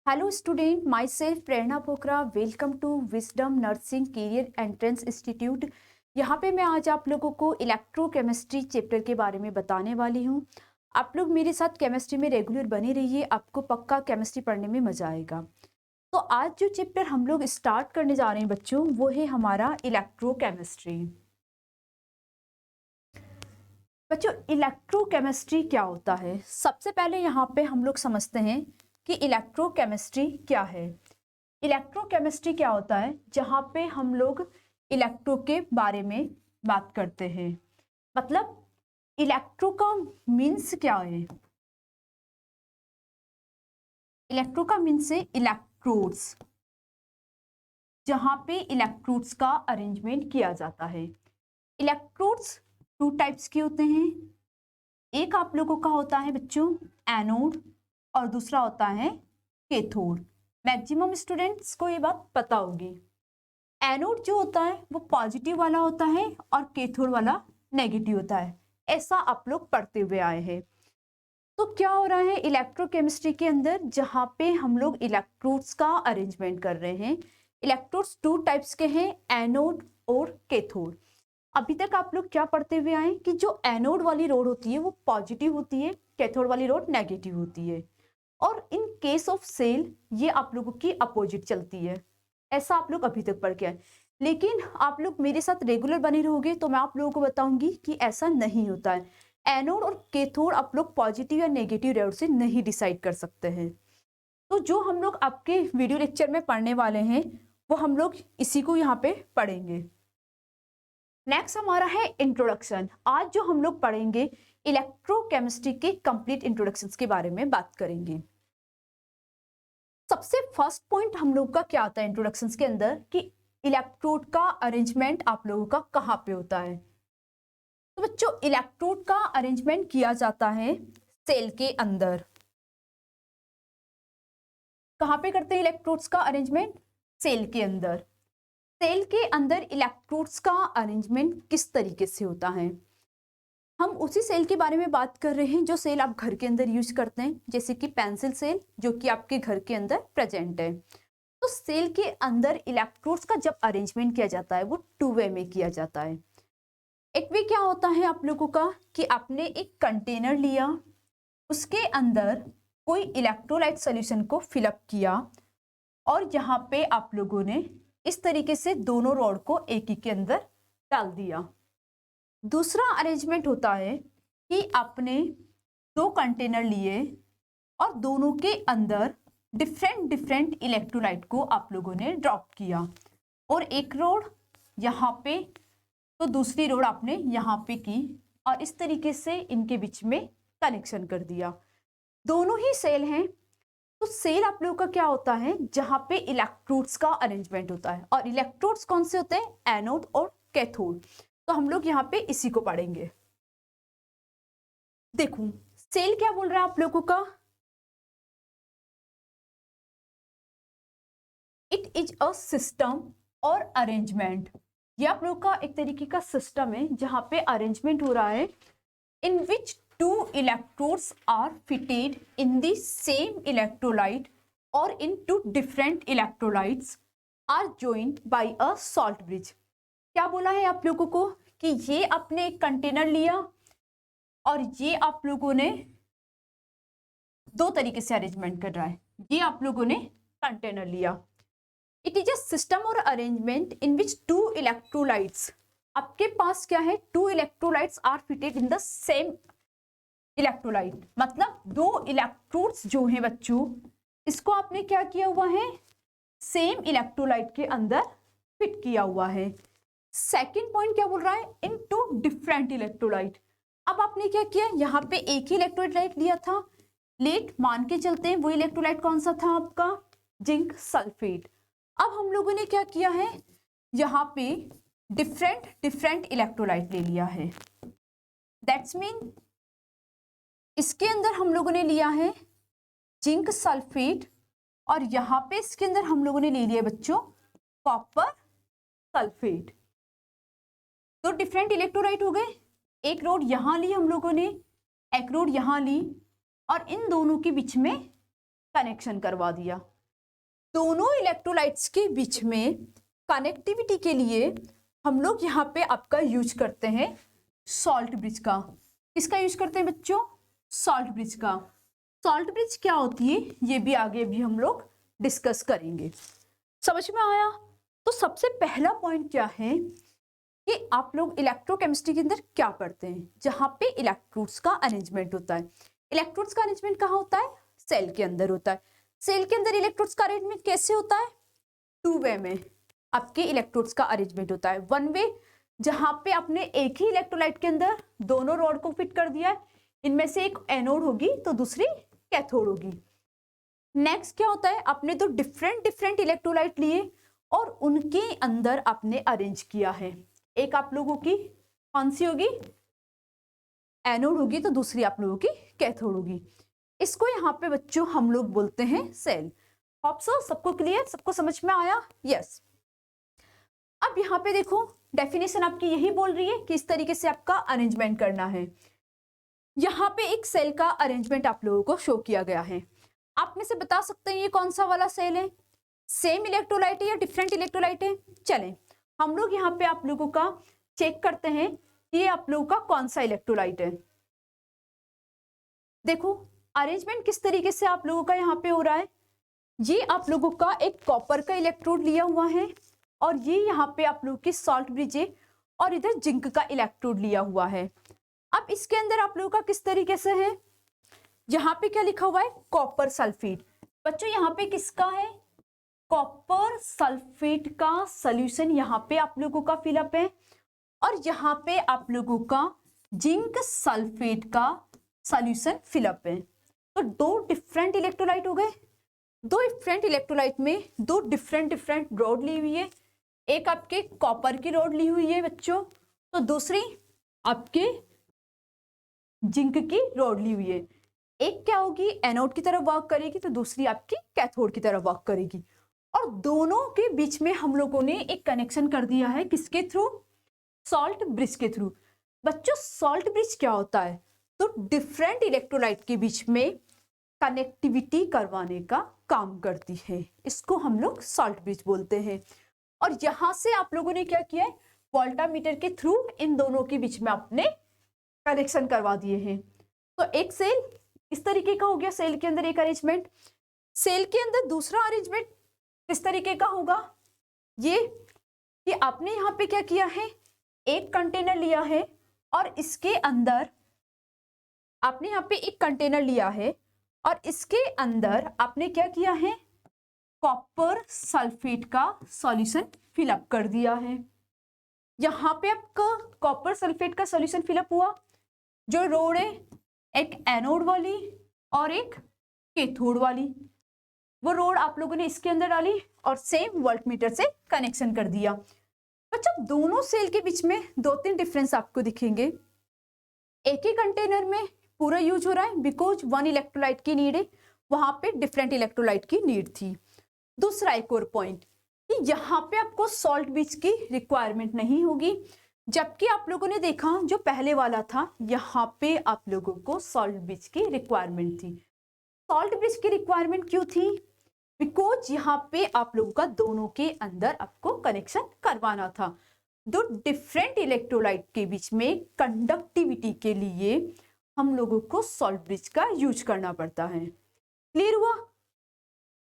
Hello student, myself Prerna Pokhara. Welcome to wisdom nursing career entrance institute. यहाँ पे मैं आज आप लोगों को इलेक्ट्रोकेमिस्ट्री चैप्टर के बारे में बताने वाली हूँ। आप लोग मेरे साथ केमिस्ट्री में रेगुलर बने रहिए, आपको पक्का केमिस्ट्री पढ़ने में मजा आएगा। तो आज जो चैप्टर हम लोग स्टार्ट करने जा रहे हैं बच्चों, वो है हमारा इलेक्ट्रोकेमिस्ट्री। बच्चों, इलेक्ट्रोकेमिस्ट्री क्या होता है? सबसे पहले यहाँ पे हम लोग समझते हैं कि इलेक्ट्रोकेमिस्ट्री क्या है। इलेक्ट्रोकेमिस्ट्री क्या होता है? जहाँ पे हम लोग इलेक्ट्रो के बारे में बात करते हैं। मतलब इलेक्ट्रो का मीन्स क्या है? इलेक्ट्रो का मीन्स है इलेक्ट्रोड्स, जहाँ पे इलेक्ट्रोड्स का अरेंजमेंट किया जाता है। इलेक्ट्रोड्स टू टाइप्स के होते हैं। एक आप लोगों का होता है बच्चों एनोड और दूसरा होता है कैथोड। मैक्सिमम स्टूडेंट्स को ये बात पता होगी। एनोड जो होता है वो पॉजिटिव वाला होता है और कैथोड वाला नेगेटिव होता है। ऐसा आप लोग पढ़ते हुए आए हैं। तो क्या हो रहा है इलेक्ट्रोकेमिस्ट्री के अंदर, जहाँ पे हम लोग इलेक्ट्रोड्स का अरेंजमेंट कर रहे हैं। इलेक्ट्रोड्स टू टाइप्स के हैं, एनोड और कैथोड। अभी तक आप लोग क्या पढ़ते हुए आए कि जो एनोड वाली रोड होती है वो पॉजिटिव होती है, कैथोड वाली रोड नेगेटिव होती है। और इन केस ऑफ सेल ये आप लोगों की अपोजिट चलती है। ऐसा आप लोग अभी तक पढ़ के आए। लेकिन आप लोग मेरे साथ रेगुलर बने रहोगे तो मैं आप लोगों को बताऊंगी कि ऐसा नहीं होता है। एनोड और कैथोड आप लोग पॉजिटिव या नेगेटिव रोड से नहीं डिसाइड कर सकते हैं। तो जो हम लोग आपके वीडियो लेक्चर में पढ़ने वाले हैं वो हम लोग इसी को यहाँ पे पढ़ेंगे। नेक्स्ट हमारा है इंट्रोडक्शन। आज जो हम लोग पढ़ेंगे इलेक्ट्रोकेमिस्ट्री के कंप्लीट इंट्रोडक्शन के बारे में बात करेंगे। सबसे फर्स्ट पॉइंट हम लोग का क्या आता है इंट्रोडक्शन के अंदर कि इलेक्ट्रोड का अरेंजमेंट आप लोगों का कहाँ पे होता है। तो बच्चों, इलेक्ट्रोड का अरेंजमेंट किया जाता है सेल के अंदर। कहाँ पे करते हैं इलेक्ट्रोड्स का अरेंजमेंट? सेल के अंदर। सेल के अंदर इलेक्ट्रोड्स का अरेंजमेंट किस तरीके से होता है? हम उसी सेल के बारे में बात कर रहे हैं जो सेल आप घर के अंदर यूज करते हैं, जैसे कि पेंसिल सेल जो कि आपके घर के अंदर प्रेजेंट है। तो सेल के अंदर इलेक्ट्रोड्स का जब अरेंजमेंट किया जाता है वो टू वे में किया जाता है। एक वे क्या होता है आप लोगों का कि आपने एक कंटेनर लिया, उसके अंदर कोई इलेक्ट्रोलाइट सोल्यूशन को फिलअप किया और यहाँ पे आप लोगों ने इस तरीके से दोनों रॉड को एक ही के अंदर डाल दिया। दूसरा अरेंजमेंट होता है कि आपने दो कंटेनर लिए और दोनों के अंदर डिफरेंट डिफरेंट इलेक्ट्रोलाइट को आप लोगों ने ड्रॉप किया और एक रोड यहाँ पे तो दूसरी रोड आपने यहाँ पे की और इस तरीके से इनके बीच में कनेक्शन कर दिया। दोनों ही सेल हैं। तो सेल आप लोगों का क्या होता है जहाँ पे इलेक्ट्रोड्स का अरेंजमेंट होता है। और इलेक्ट्रोड्स कौन से होते हैं? एनोड और कैथोड। तो हम लोग यहाँ पे इसी को पढ़ेंगे। देखो सेल क्या बोल रहा है आप लोगों का? इट इज अ सिस्टम और अरेंजमेंट। ये आप लोगों का एक तरीके का सिस्टम है जहाँ पे अरेंजमेंट हो रहा है in which two electrodes are fitted in the same electrolyte और in two different electrolytes are joined by a salt bridge. क्या बोला है आप लोगों को कि ये आपने एक कंटेनर लिया और ये आप लोगों ने दो तरीके से अरेंजमेंट कर रहा है। ये आप लोगों ने कंटेनर लिया। इट इज अ सिस्टम और arrangement in which two electrolytes, आपके पास क्या है? Two electrolytes are fitted in the same electrolyte. मतलब दो इलेक्ट्रोड्स जो हैं बच्चों, इसको आपने क्या किया हुआ है? सेम इलेक्ट्रोलाइट के अंदर फिट किया हुआ है। सेकेंड पॉइंट क्या बोल रहा है? इन टू डिफरेंट इलेक्ट्रोलाइट। अब आपने क्या किया? यहाँ पे एक ही इलेक्ट्रोलाइट लिया था, लेट मान के चलते हैं वो इलेक्ट्रोलाइट कौन सा था आपका? Zinc sulphate. अब हम लोगों ने क्या किया है? यहाँ पे डिफरेंट डिफरेंट इलेक्ट्रोलाइट ले लिया है। दैट्स मीन इसके अंदर हम लोगों ने लिया है जिंक सल्फेट और यहाँ पे इसके अंदर हम लोगों ने ले लिया बच्चों कॉपर सल्फेट। तो डिफरेंट इलेक्ट्रोलाइट हो गए। एक रोड यहाँ ली हम लोगों ने, एक रोड यहाँ ली और इन दोनों के बीच में कनेक्शन करवा दिया। दोनों इलेक्ट्रोलाइट्स के बीच में कनेक्टिविटी के लिए हम लोग यहाँ पे आपका यूज करते हैं सॉल्ट ब्रिज का। किसका यूज करते हैं बच्चों? सॉल्ट ब्रिज का। सॉल्ट ब्रिज क्या होती है ये भी आगे भी हम लोग डिस्कस करेंगे। समझ में आया? तो सबसे पहला पॉइंट क्या है कि आप लोग इलेक्ट्रोकेमिस्ट्री के अंदर क्या पढ़ते हैं, जहां पे इलेक्ट्रोड्स का अरेंजमेंट होता है। इलेक्ट्रोड्स का अरेंजमेंट कहाँ होता है? सेल के अंदर होता है। सेल के अंदर इलेक्ट्रोड्स का अरेंजमेंट कैसे होता है? टू वे में आपके इलेक्ट्रोड्स का अरेंजमेंट होता है। वन वे जहां पे आपने एक ही इलेक्ट्रोलाइट के अंदर दोनों रॉड को फिट कर दिया है, इनमें से एक एनोड होगी तो दूसरी कैथोड होगी। नेक्स्ट क्या होता है? आपने तो डिफरेंट डिफरेंट इलेक्ट्रोलाइट लिए और उनके अंदर आपने अरेंज किया है। एक आप लोगों की कौन सी होगी? एनोड होगी तो दूसरी आप लोगों की कैथोड होगी। इसको यहाँ पे बच्चों हम लोग बोलते हैं सेल। होप सो सबको क्लियर, सबको समझ में आया? यस। अब यहाँ पे देखो डेफिनेशन आपकी यही बोल रही है कि इस तरीके से आपका अरेंजमेंट करना है। यहाँ पे एक सेल का अरेंजमेंट आप लोगों को शो किया गया है। आप में से बता सकते हैं ये कौन सा वाला सेल है? सेम इलेक्ट्रोलाइट है या डिफरेंट इलेक्ट्रोलाइट है? चलें हम लोग यहाँ पे आप लोगों का चेक करते हैं कि ये आप लोगों का कौन सा इलेक्ट्रोलाइट है। देखो अरेंजमेंट किस तरीके से आप लोगों का यहाँ पे हो रहा है। ये आप लोगों का एक कॉपर का इलेक्ट्रोड लिया हुआ है और ये यहाँ पे आप लोगों की सॉल्ट ब्रिज है और इधर जिंक का इलेक्ट्रोड लिया हुआ है। अब इसके अंदर आप लोगों का किस तरीके से है? यहाँ पे क्या लिखा हुआ है? Copper sulphate. बच्चों यहाँ पे किसका है? कॉपर सल्फेट का सॉल्यूशन यहाँ पे आप लोगों का फिलअप है और यहाँ पे आप लोगों का जिंक सल्फेट का सॉल्यूशन फिलअप है। तो दो डिफरेंट इलेक्ट्रोलाइट हो गए। दो डिफरेंट इलेक्ट्रोलाइट में दो डिफरेंट डिफरेंट रॉड ली हुई है। एक आपके कॉपर की रॉड ली हुई है बच्चों, तो दूसरी आपके जिंक की रॉड ली हुई है। एक क्या होगी? एनोड की तरफ वर्क करेगी तो दूसरी आपकी कैथोड की तरफ वर्क करेगी और दोनों के बीच में हम लोगों ने एक कनेक्शन कर दिया है। किसके थ्रू? सॉल्ट ब्रिज के थ्रू। बच्चों सॉल्ट ब्रिज क्या होता है? तो डिफरेंट इलेक्ट्रोलाइट के बीच में कनेक्टिविटी करवाने का काम करती है। इसको हम लोग सॉल्ट ब्रिज बोलते हैं। और यहां से आप लोगों ने क्या किया है? वोल्टामीटर के थ्रू इन दोनों के बीच में आपने कनेक्शन करवा दिए हैं। तो एक सेल इस तरीके का हो गया, सेल के अंदर एक अरेंजमेंट। सेल के अंदर दूसरा अरेंजमेंट किस तरीके का होगा? ये कि आपने यहाँ पे क्या किया है? एक कंटेनर लिया है और इसके अंदर आपने यहाँ पे एक कंटेनर लिया है और इसके अंदर आपने क्या किया है? कॉपर सल्फेट का सॉल्यूशन फिलअप कर दिया है। यहाँ पे आपका कॉपर सल्फेट का सॉल्यूशन फिलअप हुआ। जो रोड है एक एनोड वाली और एक कैथोड वाली, वो रोड आप लोगों ने इसके अंदर डाली और सेम वोल्टमीटर से कनेक्शन कर दिया। बच्चों दोनों सेल के बीच में दो तीन डिफरेंस आपको दिखेंगे। एक ही कंटेनर में पूरा यूज हो रहा है बिकॉज वन इलेक्ट्रोलाइट की नीड है, वहां पे डिफरेंट इलेक्ट्रोलाइट की नीड थी। दूसरा एक और पॉइंट कि यहाँ पे आपको सॉल्ट ब्रिज की रिक्वायरमेंट नहीं होगी, जबकि आप लोगों ने देखा जो पहले वाला था यहाँ पे आप लोगों को सॉल्ट ब्रिज की रिक्वायरमेंट थी। सॉल्ट ब्रिज की रिक्वायरमेंट क्यों थी? बिकॉज यहाँ पे आप लोगों का दोनों के अंदर आपको कनेक्शन करवाना था। दो डिफरेंट इलेक्ट्रोलाइट के बीच में कंडक्टिविटी के लिए हम लोगों को सॉल्ट ब्रिज का यूज करना पड़ता है। क्लियर हुआ?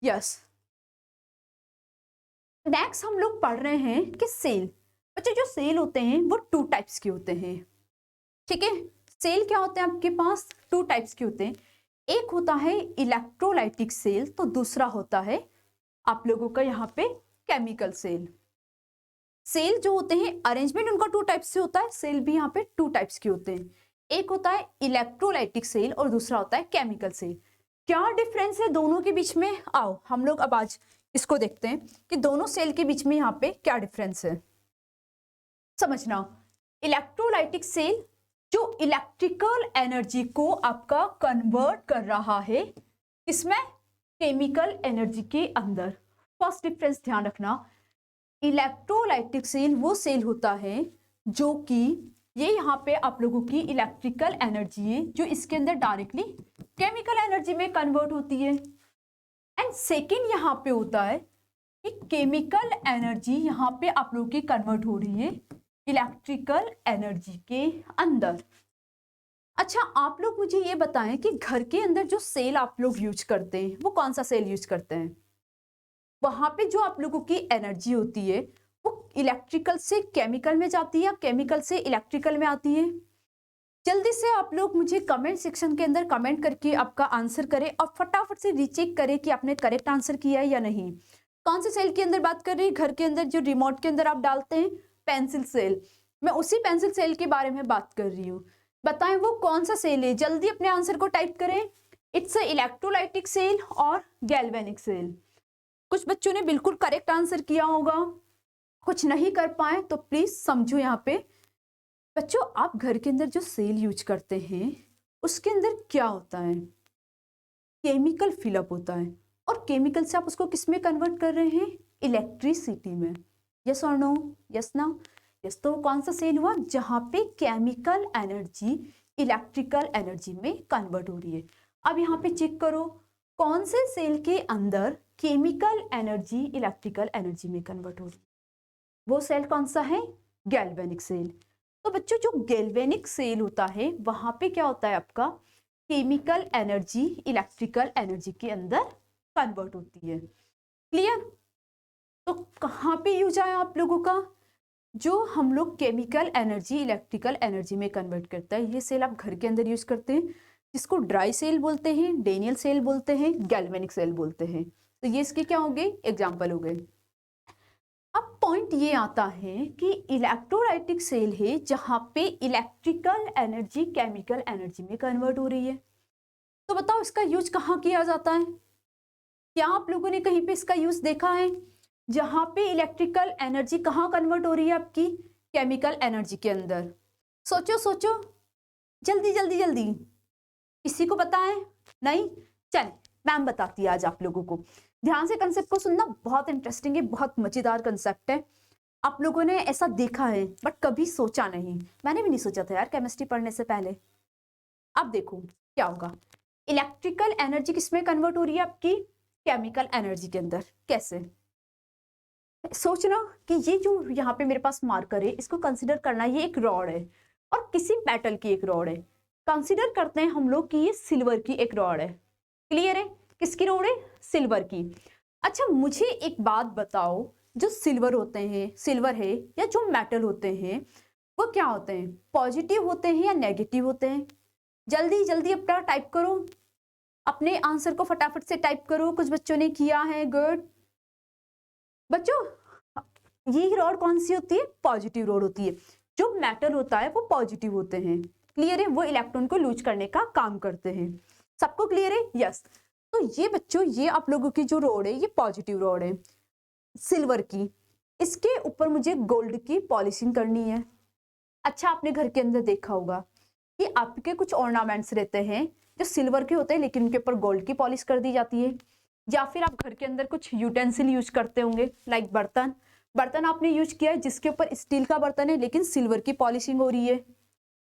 यस। नेक्स्ट हम लोग पढ़ रहे हैं कि सेल। बच्चे जो सेल होते हैं वो टू टाइप्स के होते हैं। ठीक है, सेल क्या होते हैं आपके पास? टू टाइप्स के होते हैं। एक होता है इलेक्ट्रोलाइटिक सेल तो दूसरा होता है आप लोगों का यहाँ पे केमिकल सेल। सेल जो होते हैं अरेंजमेंट उनका टू टाइप्स से होता है। सेल भी यहाँ पे टू टाइप्स के होते हैं। एक होता है इलेक्ट्रोलाइटिक सेल और दूसरा होता है केमिकल सेल। क्या डिफरेंस है दोनों के बीच में? आओ हम लोग अब आज इसको देखते हैं कि दोनों सेल के बीच में यहाँ पे क्या डिफरेंस है। समझना, इलेक्ट्रोलाइटिक सेल जो इलेक्ट्रिकल एनर्जी को आपका कन्वर्ट कर रहा है इसमें केमिकल एनर्जी के अंदर। फर्स्ट डिफरेंस ध्यान रखना, इलेक्ट्रोलाइटिक सेल वो सेल होता है जो कि ये यहाँ पे आप लोगों की इलेक्ट्रिकल एनर्जी है जो इसके अंदर डायरेक्टली केमिकल एनर्जी में कन्वर्ट होती है। एंड एंड सेकेंड यहाँ पे होता है कि केमिकल एनर्जी यहाँ पे आप लोगों की कन्वर्ट हो रही है इलेक्ट्रिकल एनर्जी के अंदर। अच्छा, आप लोग मुझे ये बताएं कि घर के अंदर जो सेल आप लोग यूज करते हैं वो कौन सा सेल यूज करते हैं? वहां पे जो आप लोगों की एनर्जी होती है वो इलेक्ट्रिकल से केमिकल में जाती है या केमिकल से इलेक्ट्रिकल में आती है? जल्दी से आप लोग मुझे कमेंट सेक्शन के अंदर कमेंट करके आपका आंसर करें और फटाफट से रीचेक करें कि आपने करेक्ट आंसर किया है या नहीं। कौन से सेल के अंदर बात कर रही है? घर के अंदर जो रिमोट के अंदर आप डालते हैं पेंसिल सेल, मैं उसी पेंसिल सेल के बारे में बात कर रही हूँ। बताएं वो कौन सा सेल है? जल्दी अपने आंसर को टाइप करें। इट्स अ इलेक्ट्रोलाइटिक सेल और गैल्वेनिक सेल। कुछ बच्चों ने बिल्कुल करेक्ट आंसर किया होगा, कुछ नहीं कर पाए तो प्लीज समझो यहाँ पे। बच्चों, आप घर के अंदर जो सेल यूज करते हैं उसके अंदर क्या होता है? केमिकल फिलअप होता है, और केमिकल से आप उसको किस में कन्वर्ट कर रहे हैं? इलेक्ट्रिसिटी में। यस और नो? यस ना? यस। तो कौन सा सेल हुआ जहां पे केमिकल एनर्जी इलेक्ट्रिकल एनर्जी में कन्वर्ट हो रही है? अब यहाँ पे चेक करो कौन से सेल के अंदर केमिकल एनर्जी इलेक्ट्रिकल एनर्जी में कन्वर्ट हो रही है। वो सेल कौन सा है? Galvanic cell. तो बच्चों, जो गैल्वेनिक सेल होता है वहां पे क्या होता है? आपका केमिकल एनर्जी इलेक्ट्रिकल एनर्जी के अंदर कन्वर्ट होती है। क्लियर? तो कहाँ पे यूज आया आप लोगों का? जो हम लोग केमिकल एनर्जी इलेक्ट्रिकल एनर्जी में कन्वर्ट करता है ये सेल आप घर के अंदर यूज करते हैं, जिसको ड्राई सेल बोलते हैं, डेनियल सेल बोलते हैं, गैल्वेनिक सेल बोलते हैं। तो ये इसके क्या हो गए? एग्जाम्पल हो गए। अब पॉइंट ये आता है कि इलेक्ट्रोलाइटिक सेल है जहां पे इलेक्ट्रिकल एनर्जी केमिकल एनर्जी में कन्वर्ट हो रही है। तो बताओ इसका यूज कहाँ किया जाता है? क्या आप लोगों ने कहीं पे इसका यूज देखा है जहां पे इलेक्ट्रिकल एनर्जी कहाँ कन्वर्ट हो रही है? आपकी केमिकल एनर्जी के अंदर। सोचो सोचो, जल्दी जल्दी जल्दी। किसी को पता है? नहीं? चल मैम बताती है आज आप लोगों को। ध्यान से कंसेप्ट को सुनना, बहुत इंटरेस्टिंग है, बहुत मजेदार कंसेप्ट है। आप लोगों ने ऐसा देखा है बट कभी सोचा नहीं। मैंने भी नहीं सोचा था यार केमिस्ट्री पढ़ने से पहले। अब देखो क्या होगा। इलेक्ट्रिकल एनर्जी किसमें कन्वर्ट हो रही है? आपकी केमिकल एनर्जी के अंदर। कैसे? सोचना कि ये जो यहाँ पे मेरे पास मार्कर है इसको कंसिडर करना, ये एक रॉड है और किसी मेटल की एक रॉड है। कंसिडर करते हैं हम लोग कि ये सिल्वर की एक रॉड है। क्लियर है? किसकी रॉड है? सिल्वर की। अच्छा, मुझे एक बात बताओ, जो सिल्वर होते हैं, सिल्वर है या जो मेटल होते हैं वो क्या होते हैं? पॉजिटिव होते हैं या नेगेटिव होते हैं? जल्दी जल्दी अपना टाइप करो, अपने आंसर को फटाफट से टाइप करो। कुछ बच्चों ने किया है, गुड। बच्चों, ये रॉड कौन सी होती है? पॉजिटिव रॉड होती है। जो मेटल होता है वो पॉजिटिव होते हैं। क्लियर है? वो इलेक्ट्रॉन को लूज करने का काम करते हैं। सबको क्लियर है? यस। तो ये बच्चों, ये आप लोगों की जो रॉड है ये पॉजिटिव रॉड है सिल्वर की। इसके ऊपर मुझे गोल्ड की पॉलिशिंग करनी है। अच्छा, आपने घर के अंदर देखा होगा कि आपके कुछ ऑर्नामेंट्स रहते हैं जो सिल्वर के होते हैं लेकिन उनके ऊपर गोल्ड की पॉलिश कर दी जाती है। या फिर आप घर के अंदर कुछ यूटेंसिल यूज करते होंगे, लाइक बर्तन। बर्तन आपने यूज किया है जिसके ऊपर स्टील का बर्तन है लेकिन सिल्वर की पॉलिशिंग हो रही है।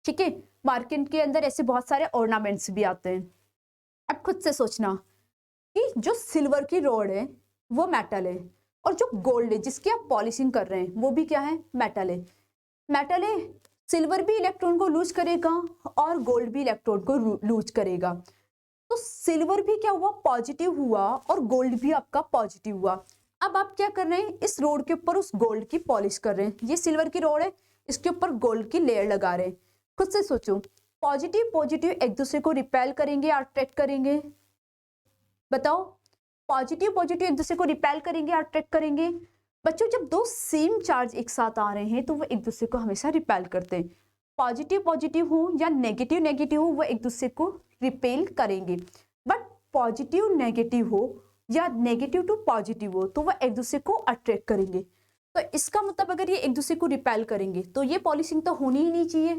ठीक है? मार्केट के अंदर ऐसे बहुत सारे ऑर्नामेंट्स भी आते हैं। अब खुद से सोचना कि जो सिल्वर की रॉड है वो मेटल है और जो गोल्ड है जिसकी आप पॉलिशिंग कर रहे हैं वो भी क्या है? मेटल है। मेटल है, सिल्वर भी इलेक्ट्रॉन को लूज करेगा और गोल्ड भी इलेक्ट्रॉन को लूज करेगा। तो सिल्वर भी क्या हुआ? पॉजिटिव हुआ और गोल्ड भी आपका पॉजिटिव हुआ। अब आप क्या कर रहे हैं? इस रोड के ऊपर उस गोल्ड की पॉलिश कर रहे हैं। ये सिल्वर की रोड है, इसके ऊपर गोल्ड की लेयर लगा रहे हैं। खुद से सोचो, पॉजिटिव पॉजिटिव एक दूसरे को रिपेल करेंगे या अट्रैक्ट करेंगे? बताओ, पॉजिटिव पॉजिटिव एक दूसरे को रिपेल करेंगे या अट्रैक्ट करेंगे? बच्चों, जब दो सेम चार्ज एक साथ आ रहे हैं तो वो एक दूसरे को हमेशा रिपेल करते हैं। पॉजिटिव पॉजिटिव हो या नेगेटिव नेगेटिव हो वो एक दूसरे को रिपेल करेंगे। बट पॉजिटिव नेगेटिव हो या नेगेटिव टू पॉजिटिव हो तो वह एक दूसरे को अट्रैक्ट करेंगे। तो इसका मतलब अगर ये एक दूसरे को रिपेल करेंगे तो ये पॉलिशिंग तो होनी ही नहीं चाहिए,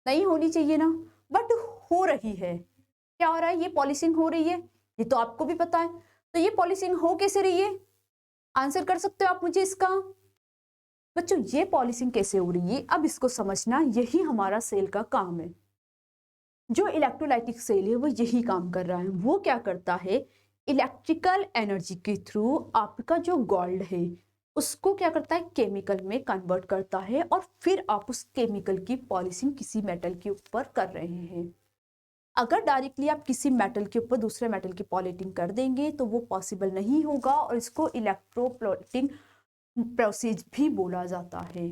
नहीं होनी चाहिए ना, बट हो रही है। क्या हो रहा है? ये पॉलिशिंग हो रही है, ये तो आपको भी पता है। तो ये पॉलिशिंग हो कैसे रही है? आंसर कर सकते हो आप मुझे इसका? बच्चों, ये पॉलिशिंग कैसे हो रही है अब इसको समझना, यही हमारा सेल का काम है। जो इलेक्ट्रोलाइटिक सेल है वो यही काम कर रहा है। वो क्या करता है? इलेक्ट्रिकल एनर्जी के थ्रू आपका जो गोल्ड है उसको क्या करता है, केमिकल में कन्वर्ट करता है, और फिर आप उस केमिकल की पॉलिशिंग किसी मेटल के ऊपर कर रहे हैं। अगर डायरेक्टली आप किसी मेटल के ऊपर दूसरे मेटल की पॉलिशिंग कर देंगे तो वो पॉसिबल नहीं होगा, और इसको इलेक्ट्रोप्लेटिंग प्रोसेस भी बोला जाता है।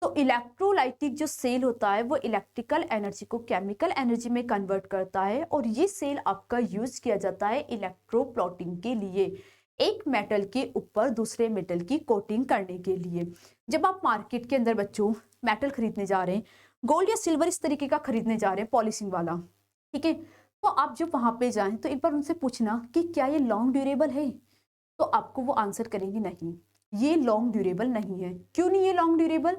तो इलेक्ट्रोलाइटिक जो सेल होता है वो इलेक्ट्रिकल एनर्जी को केमिकल एनर्जी में कन्वर्ट करता है, और ये सेल आपका यूज किया जाता है इलेक्ट्रोप्लेटिंग के लिए, एक मेटल के ऊपर दूसरे मेटल की कोटिंग करने के लिए। जब आप मार्केट के अंदर बच्चों मेटल खरीदने जा रहे हैं, गोल्ड या सिल्वर इस तरीके का खरीदने जा रहे हैं पॉलिशिंग वाला, ठीक है, तो आप जब वहां पे जाएं तो एक बार उनसे पूछना कि क्या ये लॉन्ग ड्यूरेबल है, तो आपको वो आंसर करेंगे नहीं, ये लॉन्ग ड्यूरेबल नहीं है। क्यों नहीं है लॉन्ग ड्यूरेबल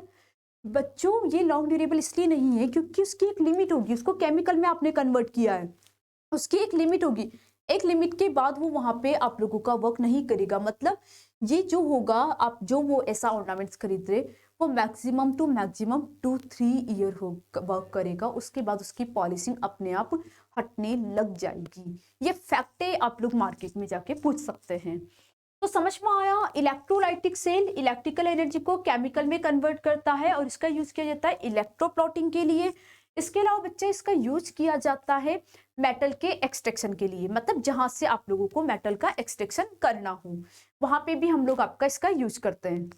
बच्चों? ये लॉन्ग ड्यूरेबल इसलिए नहीं है क्योंकि उसकी एक लिमिट होगी, उसको केमिकल में आपने कन्वर्ट किया है, उसकी एक लिमिट होगी, एक लिमिट के बाद वो वहां पे आप लोगों का वर्क नहीं करेगा। मतलब ये जो होगा, आप जो वो ऐसा ऑर्नामेंट्स खरीद रहे, वो मैक्सिमम टू मैक्सिमम 2-3 ईयर हो वर्क करेगा, उसके बाद उसकी पॉलिशिंग अपने आप हटने लग जाएगी। ये फैक्ट है, आप लोग मार्केट में जाके पूछ सकते हैं। तो समझ में आया, इलेक्ट्रोलाइटिक सेल इलेक्ट्रिकल एनर्जी को केमिकल में कन्वर्ट करता है, और इसका यूज किया जाता है इलेक्ट्रोप्लेटिंग के लिए। इसके अलावा बच्चे इसका यूज किया जाता है मेटल के एक्सट्रैक्शन के लिए, मतलब जहां से आप लोगों को मेटल का एक्सट्रैक्शन करना हो वहां पे भी हम लोग आपका इसका यूज करते हैं।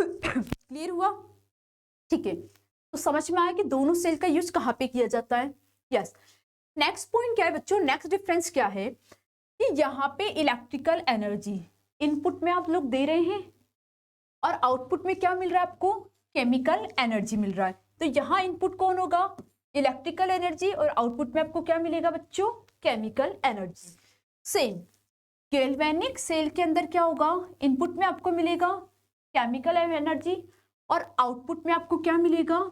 क्लियर हुआ? ठीक है, तो समझ में आया कि दोनों सेल का यूज कहाँ पे किया जाता है। यस, नेक्स्ट पॉइंट क्या है बच्चों, नेक्स्ट डिफरेंस क्या है कि यहाँ पे इलेक्ट्रिकल एनर्जी इनपुट में आप लोग दे रहे हैं, और आउटपुट में क्या मिल रहा है आपको, केमिकल एनर्जी मिल रहा है। तो यहाँ इनपुट कौन होगा, इलेक्ट्रिकल एनर्जी, और आउटपुट में आपको क्या मिलेगा बच्चों, chemical energy. Same galvanic cell के अंदर क्या होगा, इनपुट में आपको मिलेगा केमिकल एनर्जी, और आउटपुट में आपको क्या मिलेगा,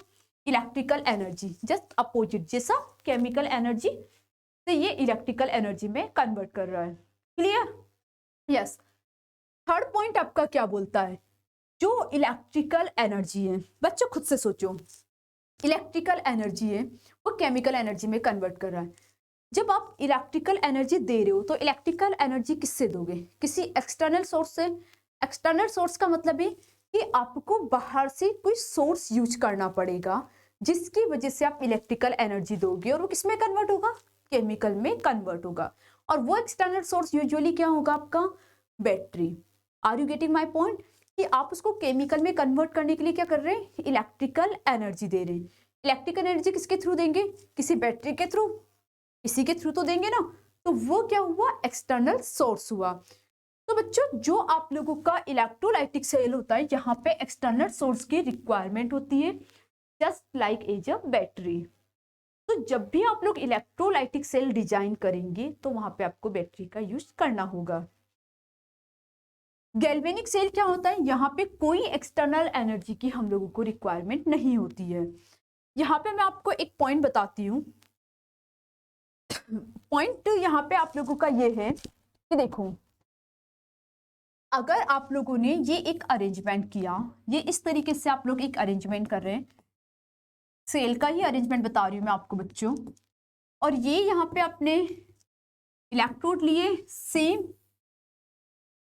इलेक्ट्रिकल एनर्जी। जस्ट अपोजिट, जैसा केमिकल एनर्जी तो ये इलेक्ट्रिकल एनर्जी में कन्वर्ट कर रहा है। क्लियर? यस। थर्ड पॉइंट आपका क्या बोलता है, जो इलेक्ट्रिकल एनर्जी है, बच्चों खुद से सोचो, इलेक्ट्रिकल एनर्जी है वो केमिकल एनर्जी में कन्वर्ट कर रहा है। जब आप इलेक्ट्रिकल एनर्जी दे रहे हो तो इलेक्ट्रिकल एनर्जी किससे दोगे, किसी एक्सटर्नल सोर्स से। एक्सटर्नल सोर्स का मतलब है कि आपको बाहर से कोई सोर्स यूज करना पड़ेगा जिसकी वजह से आप इलेक्ट्रिकल एनर्जी दोगे, और वो किस में कन्वर्ट होगा, केमिकल में कन्वर्ट होगा। और वो एक्सटर्नल सोर्स यूजुअली क्या होगा आपका, battery. Are you getting my point, कि आप उसको केमिकल में कन्वर्ट करने के लिए क्या कर रहे हैं, इलेक्ट्रिकल एनर्जी दे रहे हैं। इलेक्ट्रिकल एनर्जी किसके थ्रू देंगे, किसी बैटरी के थ्रू, इसी के थ्रू तो देंगे ना। तो वो क्या हुआ, एक्सटर्नल सोर्स हुआ। तो बच्चों जो आप लोगों का इलेक्ट्रोलाइटिक सेल होता है, यहाँ पे एक्सटर्नल सोर्स की रिक्वायरमेंट होती है, just like as a battery. तो जब भी आप लोग इलेक्ट्रोलाइटिक सेल डिजाइन करेंगे तो वहां पे आपको बैटरी का यूज करना होगा। गैल्वेनिक सेल क्या होता है, यहाँ पे कोई एक्सटर्नल एनर्जी की हम लोगों को रिक्वायरमेंट नहीं होती है। यहाँ पे मैं आपको एक पॉइंट बताती हूँ। पॉइंट यहाँ पे आप लोगों का ये है कि देखो, अगर आप लोगों ने ये एक अरेंजमेंट किया, ये इस तरीके से आप लोग एक अरेंजमेंट कर रहे हैं, सेल का ही अरेंजमेंट बता रही हूँ मैं आपको बच्चों, और ये यहाँ पे आपने इलेक्ट्रोड लिए, सेम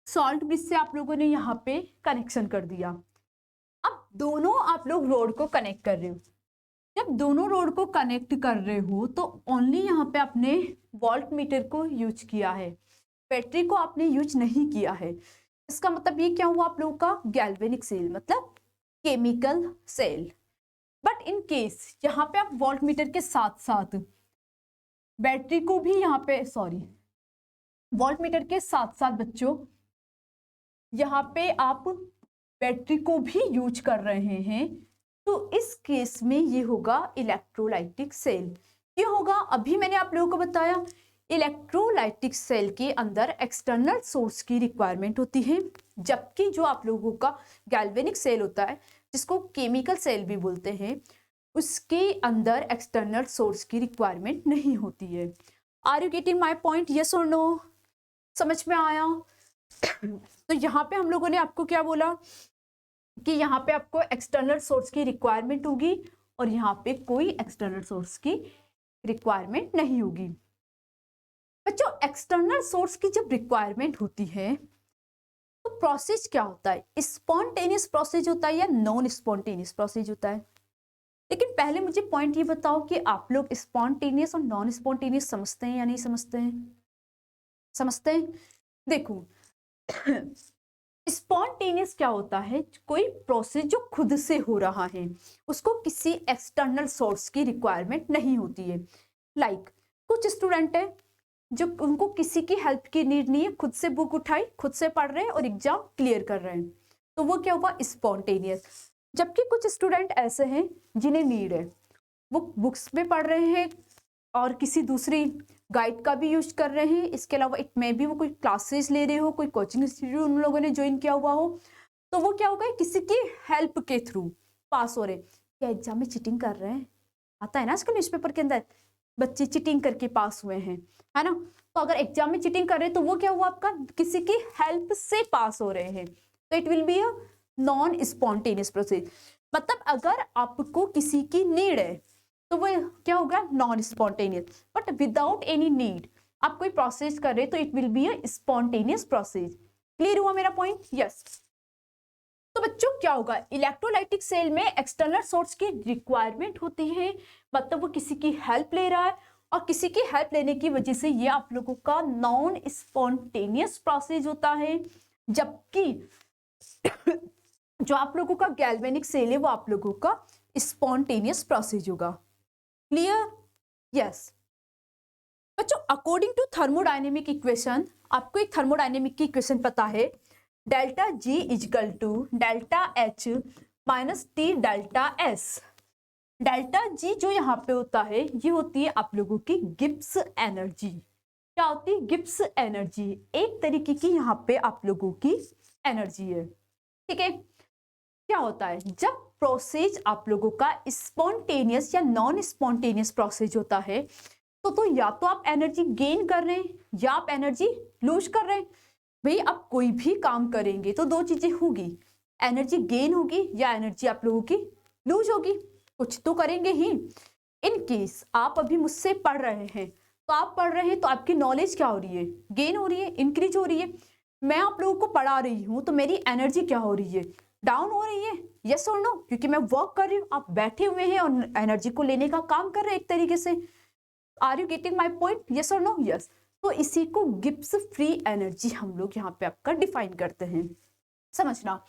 सॉल्ट ब्रिज से आप लोगों ने यहाँ पे कनेक्शन कर दिया। अब दोनों आप लोग रोड को कनेक्ट कर रहे हो, जब दोनों रोड को कनेक्ट कर रहे हो तो ओनली यहाँ पे आपने वोल्ट मीटर को यूज किया है, बैटरी को आपने यूज नहीं किया है। इसका मतलब ये क्या हुआ आप लोगों का, गैल्वेनिक सेल मतलब chemical cell. But in case यहाँ पे आप वोल्ट मीटर के साथ साथ बैटरी को भी यहाँ पे, सॉरी, वोल्ट मीटर के साथ साथ बच्चों यहाँ पे आप बैटरी को भी यूज कर रहे हैं, तो इस केस में ये होगा इलेक्ट्रोलाइटिक सेल। क्यों होगा, अभी मैंने आप लोगों को बताया, इलेक्ट्रोलाइटिक सेल के अंदर एक्सटर्नल सोर्स की रिक्वायरमेंट होती है, जबकि जो आप लोगों का गैल्वेनिक सेल होता है, जिसको केमिकल सेल भी बोलते हैं, उसके अंदर एक्सटर्नल सोर्स की रिक्वायरमेंट नहीं होती है। Are you getting my point, yes और नो? समझ में आया? तो यहाँ पे हम लोगों ने आपको क्या बोला कि यहाँ पे आपको एक्सटर्नल सोर्स की रिक्वायरमेंट होगी, और यहाँ पे कोई एक्सटर्नल सोर्स की रिक्वायरमेंट नहीं होगी। बच्चों एक्सटर्नल सोर्स की जब रिक्वायरमेंट होती है तो प्रोसेस क्या होता है, स्पॉन्टेनियस प्रोसेस होता है या नॉन स्पॉन्टेनियस प्रोसेस होता है। लेकिन पहले मुझे पॉइंट ये बताओ कि आप लोग स्पॉन्टेनियस और नॉन स्पॉन्टेनियस समझते हैं या नहीं समझते हैं? समझते हैं। देखो स्पॉन्टेनियस क्या होता है, कोई प्रोसेस जो खुद से हो रहा है, उसको किसी एक्सटर्नल सोर्स की रिक्वायरमेंट नहीं होती है। लाइक कुछ स्टूडेंट है जो उनको किसी की हेल्प की नीड नहीं है, खुद से बुक उठाई, खुद से पढ़ रहे हैं और एग्जाम क्लियर कर रहे हैं, तो वो क्या हुआ, स्पॉन्टेनियस। जबकि कुछ स्टूडेंट ऐसे हैं जिन्हें नीड है, वो बुक्स में पढ़ रहे हैं और किसी दूसरी गाइड का भी यूज कर रहे हैं, इसके अलावा इट में भी वो कोई क्लासेस ले रहे हो, कोई कोचिंग इंस्टीट्यूट उन लोगों ने ज्वाइन किया हुआ हो, तो वो क्या होगा, किसी की हेल्प के थ्रू पास हो रहे। क्या एग्जाम में चीटिंग कर रहे हैं, आता है ना आजकल न्यूज़पेपर के अंदर, बच्चे चीटिंग करके पास हुए हैं, है ना। तो अगर एग्जाम में चीटिंग कर रहे हैं तो वो क्या हुआ, आपका किसी की हेल्प से पास हो रहे हैं, तो it will be a non spontaneous process. मतलब अगर आपको किसी की नीड है तो वो क्या होगा, non spontaneous. But without any need आप कोई प्रोसेस कर रहे तो it will be a spontaneous process. Clear हुआ मेरा पॉइंट? यस। तो बच्चों क्या होगा, इलेक्ट्रोलाइटिक सेल में एक्सटर्नल सोर्स की रिक्वायरमेंट होती है, मतलब वो किसी की हेल्प ले रहा है और किसी की हेल्प लेने की वजह से ये आप लोगों का नॉन स्पॉन्टेनियस प्रोसेस होता है। जबकि जो आप लोगों का गैल्वेनिक सेल है वो आप लोगों का स्पॉन्टेनियस प्रोसेस होगा। क्लियर? यस। बच्चों अकॉर्डिंग टू थर्मोडायनेमिक इक्वेशन, आपको एक थर्मोडायनेमिक की इक्वेशन पता है, delta G is equal to delta H minus T delta S. Delta G जो यहाँ पे होता है ये होती है आप लोगों की गिब्स एनर्जी। क्या होती है? गिब्स एनर्जी, एक तरीके की यहाँ पे आप लोगों की एनर्जी है। ठीक है। क्या होता है जब प्रोसेस आप लोगों का स्पॉन्टेनियस या नॉन स्पॉन्टेनियस प्रोसेस होता है तो या तो आप एनर्जी गेन कर रहे हैं या आप एनर्जी लूज कर रहे हैं। भाई आप कोई भी काम करेंगे तो दो चीजें होगी, एनर्जी गेन होगी या एनर्जी आप लोगों की लूज होगी, कुछ तो करेंगे ही। इन केस आप अभी मुझसे पढ़ रहे हैं तो आप पढ़ रहे हैं तो आपकी नॉलेज क्या हो रही है, गेन हो रही है, इंक्रीज हो रही है। मैं आप लोगों को पढ़ा रही हूँ तो मेरी एनर्जी क्या हो रही है, डाउन हो रही है। यस और नो? क्योंकि मैं वर्क कर रही हूँ, आप बैठे हुए हैं और एनर्जी को लेने का काम कर रहे हैं एक तरीके से। Are you getting my point? Yes और नो? यस। तो इसी को गिब्स फ्री एनर्जी हम लोग यहाँ पे आपका डिफाइन करते हैं। समझना,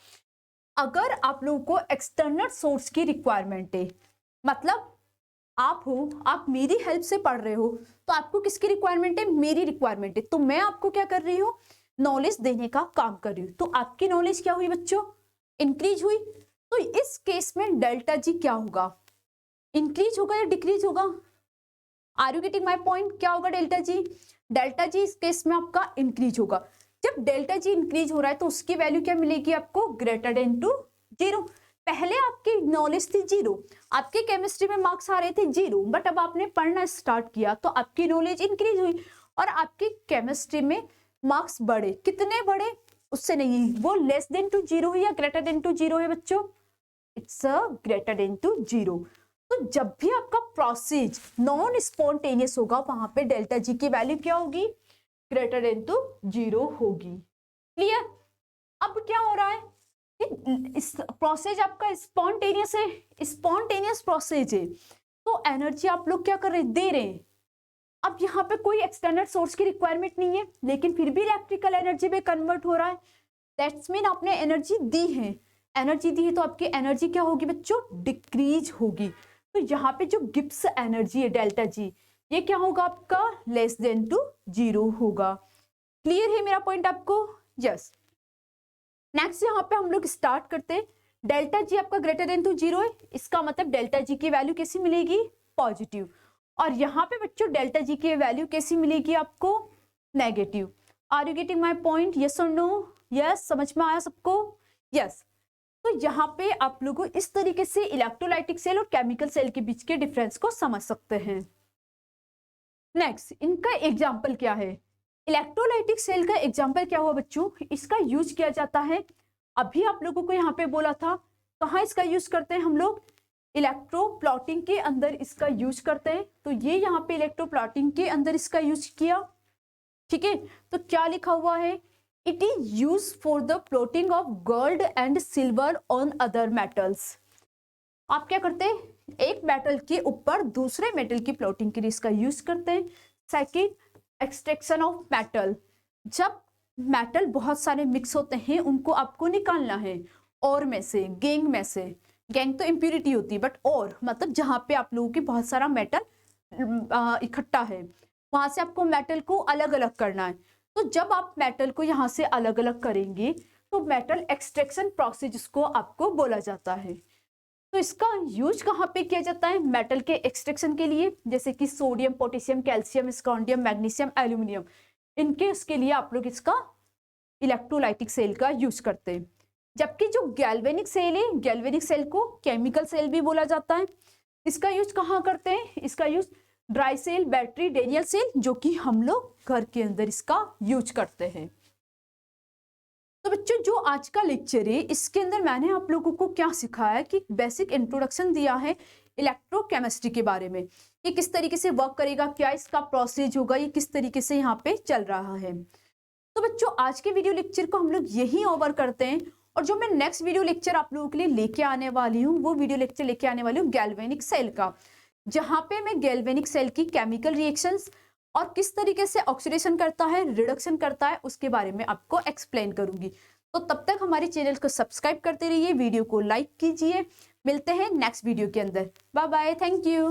अगर आप लोगों को एक्सटर्नल सोर्स की रिक्वायरमेंट है, मतलब आप हो, आप मेरी हेल्प से पढ़ रहे हो, तो आपको किसकी रिक्वायरमेंट है, मेरी रिक्वायरमेंट है, तो मैं आपको क्या कर रही हूँ, नॉलेज देने का काम कर रही हूँ। तो आपकी नॉलेज क्या हुई बच्चों, इंक्रीज हुई। तो इस केस में डेल्टा जी क्या होगा, इंक्रीज होगा या डिक्रीज होगा? Are you getting my point? क्या होगा डेल्टा जी? डेल्टा जी इस केस में आपका इंक्रीज होगा। जब डेल्टा जी इंक्रीज हो रहा है तो उसकी वैल्यू क्या मिलेगी आपको, ग्रेटर देन टू जीरो। पहले आपकी नॉलेज थी जीरो, आपके केमिस्ट्री में मार्क्स आ रहे थे जीरो, बट अब आपने पढ़ना स्टार्ट किया तो आपकी नॉलेज इंक्रीज हुई और आपकी केमिस्ट्री में मार्क्स बढ़े। कितने बढ़े? उससे नहीं, वो लेस देन टू जीरो है या ग्रेटर देन टू जीरो है बच्चों? It's a greater than to zero. तो जब भी आपका प्रोसेस नॉन स्पॉन्टेनियस होगा वहां पे डेल्टा जी की वैल्यू क्या होगी, ग्रेटर देन टू जीरो होगी। क्लियर? अब क्या हो रहा है, इस प्रोसेस आपका स्पॉन्टेनियस है, स्पॉन्टेनियस प्रोसेस है, तो एनर्जी आप लोग क्या कर रहे हैं, दे रहे हैं। अब यहाँ पे कोई एक्सटर्नल सोर्स की रिक्वायरमेंट नहीं है लेकिन फिर भी इलेक्ट्रिकल एनर्जी में कन्वर्ट हो रहा है, दैट्स मीन आपने एनर्जी दी है। एनर्जी दी है तो आपकी एनर्जी क्या होगी बच्चों, डिक्रीज होगी। तो यहाँ पे जो गिब्स एनर्जी है डेल्टा जी, ये क्या होगा आपका, लेस देन टू जीरो होगा। क्लियर है मेरा पॉइंट आपको? यस। नेक्स्ट यहाँ पे हम लोग स्टार्ट करते हैं। डेल्टा जी आपका ग्रेटर देन टू जीरो है, इसका मतलब डेल्टा जी की वैल्यू कैसी मिलेगी, पॉजिटिव। और यहाँ पे बच्चों डेल्टा जी की वैल्यू कैसी मिलेगी आपको, negative. Are you getting my point? Yes और नो? यस, समझ में आया सबको? यस। तो यहाँ पे आप लोग इस तरीके से इलेक्ट्रोलाइटिक सेल और केमिकल सेल के बीच के डिफरेंस को समझ सकते हैं। नेक्स्ट, इनका एग्जाम्पल क्या है, इलेक्ट्रोलाइटिक सेल का एग्जाम्पल क्या हुआ बच्चों, इसका यूज किया जाता है, अभी आप लोगों को यहाँ पे बोला था, कहाँ इसका यूज करते हैं हम लोग, इलेक्ट्रोप्लॉटिंग के अंदर इसका यूज करते हैं। तो ये यहाँ पे इलेक्ट्रोप्लॉटिंग के अंदर इसका यूज किया। ठीक है, तो क्या लिखा हुआ है, it is use for the plotting of gold and silver on other metals. आप क्या करते हैं, एक मेटल के ऊपर दूसरे मेटल की प्लॉटिंग के लिए इसका यूज करते हैं। सेकेंड, एक्सट्रैक्शन ऑफ मेटल, जब मेटल बहुत सारे मिक्स होते हैं उनको आपको निकालना है और में से, गैंग में से, गैंग तो इम्प्यूरिटी होती है बट और मतलब जहाँ पे आप लोगों के बहुत सारा मेटल इकट्ठा है वहां से आपको मेटल को अलग अलग करना है। तो जब आप मेटल को यहाँ से अलग अलग करेंगे तो मेटल एक्सट्रैक्शन प्रोसेस जिसको आपको बोला जाता है। तो इसका यूज कहाँ पे किया जाता है, मेटल के एक्सट्रैक्शन के लिए, जैसे कि sodium, potassium, calcium, scandium, magnesium, aluminium, इनके उसके लिए आप लोग इसका इलेक्ट्रोलाइटिक सेल का यूज करते हैं। जबकि जो गैल्वेनिक सेल है, गैल्वेनिक सेल को केमिकल सेल भी बोला जाता है, इसका यूज कहाँ करते हैं, इसका use dry cell, battery, Daniell cell, जो कि हम लोग घर के अंदर इसका यूज करते हैं। तो बच्चों जो आज का लेक्चर है इसके अंदर मैंने आप लोगों को क्या सिखाया कि बेसिक इंट्रोडक्शन दिया है इलेक्ट्रोकेमिस्ट्री के बारे में, ये किस तरीके से वर्क करेगा, क्या इसका प्रोसेस होगा, ये किस तरीके से यहाँ पे चल रहा है। तो बच्चों आज के वीडियो लेक्चर को हम लोग यही ओवर करते हैं, और जो मैं नेक्स्ट वीडियो लेक्चर आप लोगों के लिए लेके आने वाली हूँ वो वीडियो लेक्चर लेके आने वाली हूँ गैल्वेनिक सेल का, जहाँ पे मैं गैल्वेनिक सेल की केमिकल रिएक्शंस और किस तरीके से ऑक्सीडेशन करता है, रिडक्शन करता है, उसके बारे में आपको एक्सप्लेन करूंगी। तो तब तक हमारे चैनल को सब्सक्राइब करते रहिए, वीडियो को लाइक कीजिए। मिलते हैं नेक्स्ट वीडियो के अंदर। Bye bye, thank you.